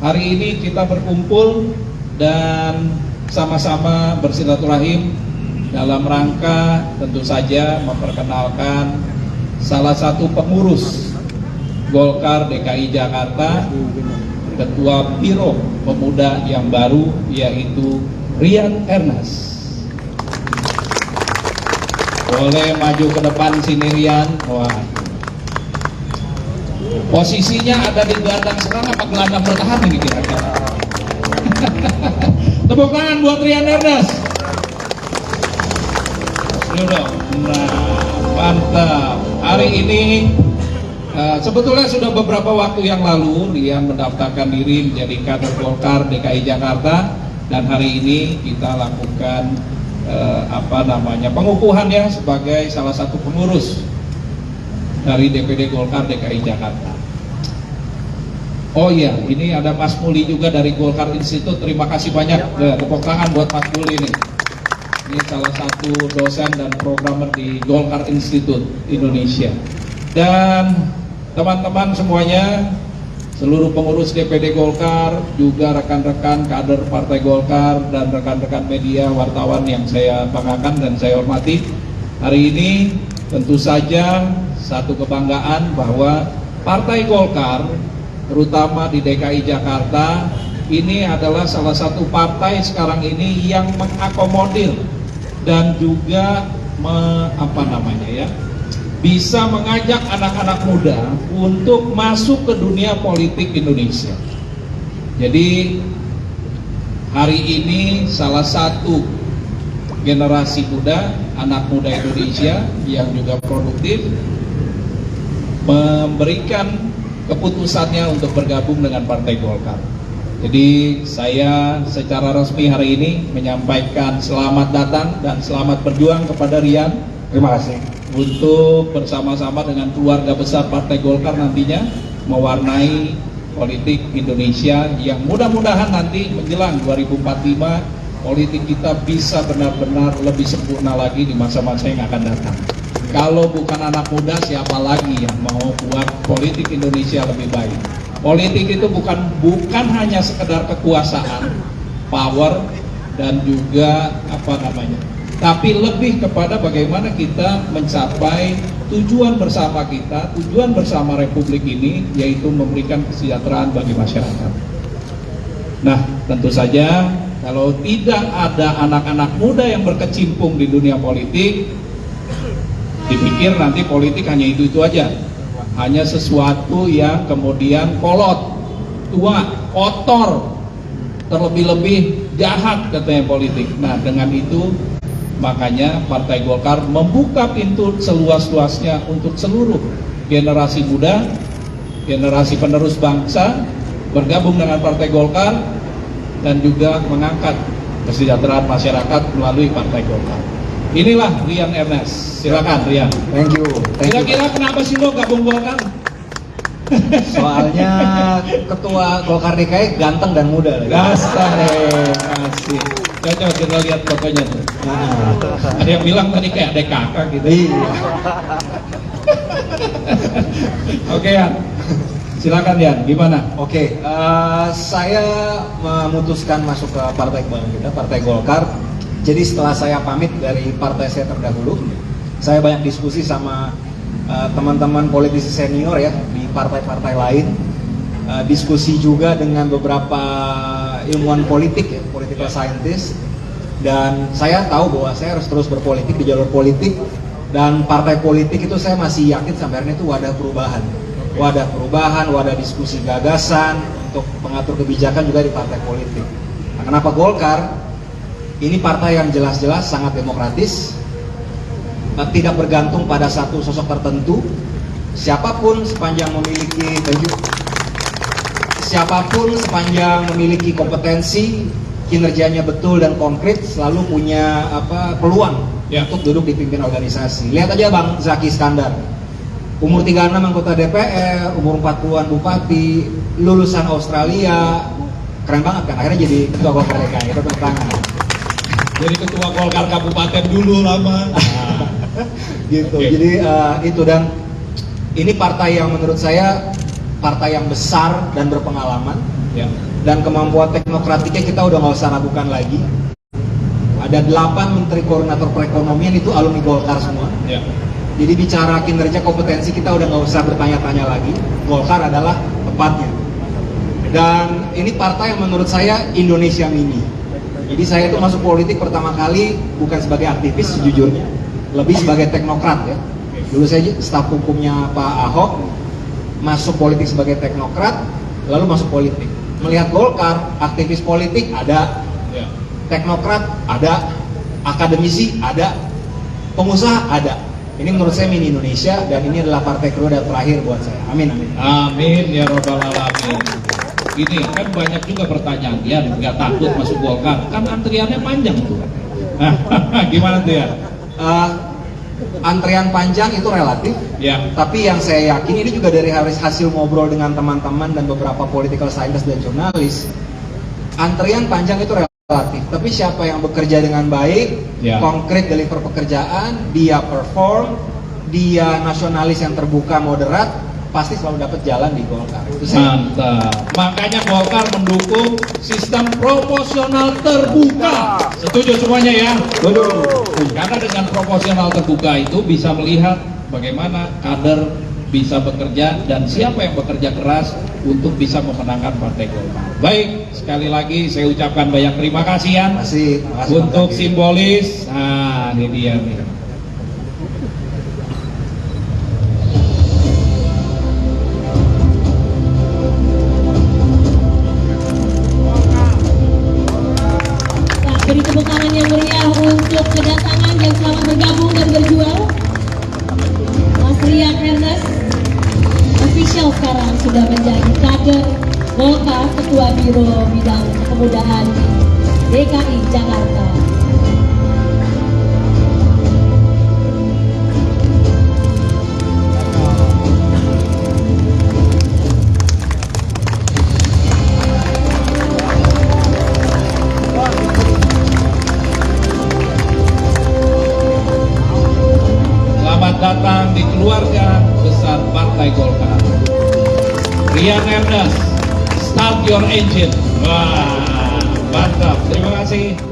hari ini kita berkumpul dan sama-sama bersilaturahim dalam rangka tentu saja memperkenalkan salah satu pengurus Golkar DKI Jakarta, Ketua Biro Pemuda yang baru, yaitu Rian Ernest. Boleh maju ke depan sini Rian. Wah, posisinya ada di gelandang serang apa gelandang bertahan ini kira-kira? Tepuk tangan buat Rian Ernest. Nah, mantap. Hari ini sebetulnya sudah beberapa waktu yang lalu Rian mendaftarkan diri menjadi kader Golkar DKI Jakarta, dan hari ini kita lakukan pengukuhannya sebagai salah satu pengurus dari DPD Golkar DKI Jakarta. Oh iya, ini ada Mas Muli juga dari Golkar Institute. Terima kasih banyak. Tepuk tangan buat Mas Muli ini. Ini salah satu dosen dan programmer di Golkar Institute Indonesia. Dan teman-teman semuanya, seluruh pengurus DPD Golkar, juga rekan-rekan kader Partai Golkar dan rekan-rekan media wartawan yang saya banggakan dan saya hormati. Hari ini tentu saja satu kebanggaan bahwa Partai Golkar, terutama di DKI Jakarta, ini adalah salah satu partai sekarang ini yang mengakomodir dan juga bisa mengajak anak-anak muda untuk masuk ke dunia politik Indonesia. Jadi hari ini salah satu generasi muda, anak muda Indonesia yang juga produktif, memberikan keputusannya untuk bergabung dengan Partai Golkar. Jadi saya secara resmi hari ini menyampaikan selamat datang dan selamat berjuang kepada Rian. Terima kasih. Untuk bersama-sama dengan keluarga besar Partai Golkar nantinya mewarnai politik Indonesia yang mudah-mudahan nanti menjelang 2045 politik kita bisa benar-benar lebih sempurna lagi di masa-masa yang akan datang. Kalau bukan anak muda, siapa lagi yang mau buat politik Indonesia lebih baik? Politik itu bukan hanya sekedar kekuasaan, power, dan juga tapi lebih kepada bagaimana kita mencapai tujuan bersama kita, tujuan bersama Republik ini, yaitu memberikan kesejahteraan bagi masyarakat. Nah, tentu saja kalau tidak ada anak-anak muda yang berkecimpung di dunia politik, dipikir nanti politik hanya itu aja, hanya sesuatu yang kemudian kolot, tua, kotor, terlebih-lebih jahat katanya politik. Nah, dengan itu makanya Partai Golkar membuka pintu seluas-luasnya untuk seluruh generasi muda, generasi penerus bangsa bergabung dengan Partai Golkar dan juga mengangkat kesejahteraan masyarakat melalui Partai Golkar. Inilah Rian Ernest. Silakan Rian. Thank you. Kira-kira kenapa sih lo gabung Golkar? Soalnya ketua Golkar DKI ganteng dan muda. Asik. Coba kita lihat fotonya tuh. Ada yang bilang tadi kayak adek kakak gitu. Iya. Oke Yan, silakan Yan. Gimana? Oke, saya memutuskan masuk ke Partai Partai Golkar. Jadi setelah saya pamit dari partai saya terdahulu, saya banyak diskusi sama teman-teman politisi senior ya di partai-partai lain. Diskusi juga dengan beberapa ilmuwan politik ya, political scientist, dan saya tahu bahwa saya harus terus berpolitik di jalur politik, dan partai politik itu saya masih yakin sampai hari ini itu wadah perubahan, wadah diskusi gagasan untuk mengatur kebijakan juga di partai politik. Nah, kenapa Golkar? Ini partai yang jelas-jelas sangat demokratis, tidak bergantung pada satu sosok tertentu. Siapapun sepanjang memiliki kompetensi, kinerjanya betul dan konkret, selalu punya peluang untuk duduk di pimpin organisasi. Lihat aja Bang Zaki Iskandar, umur 36 anggota DPR, umur 40-an bupati, lulusan Australia, keren banget kan, akhirnya jadi ketua Golkar DKI. Tepuk tangan. Jadi ketua Golkar kabupaten dulu lama. Gitu. Okay. Jadi itu, dan ini partai yang menurut saya partai yang besar dan berpengalaman. Ya. Dan kemampuan teknokratiknya kita udah nggak usah ragukan lagi. Ada 8 menteri koordinator perekonomian itu alumni Golkar semua. Ya. Jadi bicara kinerja kompetensi kita udah nggak usah bertanya-tanya lagi. Golkar adalah tempatnya. Dan ini partai yang menurut saya Indonesia mini. Jadi saya itu masuk politik pertama kali bukan sebagai aktivis sejujurnya, lebih sebagai teknokrat ya. Dulu saya staf hukumnya Pak Ahok, masuk politik sebagai teknokrat, lalu masuk politik. Melihat Golkar, aktivis politik ada, Ya. teknokrat ada, akademisi ada, pengusaha ada. Ini menurut saya mini Indonesia dan ini adalah partai kedua dan terakhir buat saya. Amin, amin. Amin ya robbal alamin. Gini kan banyak juga pertanyaan, ya nggak takut masuk Golkar, kan antriannya panjang tuh. Gimana tuh ya? Antrian panjang itu relatif, Ya. tapi yang saya yakin ini juga dari hasil ngobrol dengan teman-teman dan beberapa political scientist dan jurnalis. Antrian panjang itu relatif, tapi siapa yang bekerja dengan baik, Ya. konkret deliver pekerjaan, dia perform, dia nasionalis yang terbuka moderat, pasti selalu dapat jalan di Golkar. Itu saya. Mantap. Makanya Golkar mendukung sistem proporsional terbuka. Setuju semuanya ya? Betul. Karena dengan proporsional terbuka itu bisa melihat bagaimana kader bisa bekerja dan siapa yang bekerja keras untuk bisa memenangkan Partai Golkar. Baik, sekali lagi saya ucapkan banyak terima kasih ya Makasih, makasih untuk Pak Zaki. simbolis. Nah, ini dia nih. Nah, beri tepuk tangan yang meriah untuk kedatangan yang selamat bergabung dan berjuang. Mas Rian Ernest, official sekarang sudah menjadi kader Golkar, Ketua Biro Bidang Kemudahan DKI Jakarta. Selamat datang di keluarga besar Partai Golkar. Rian Ernest, start your engine. Wah, mantap. Terima kasih.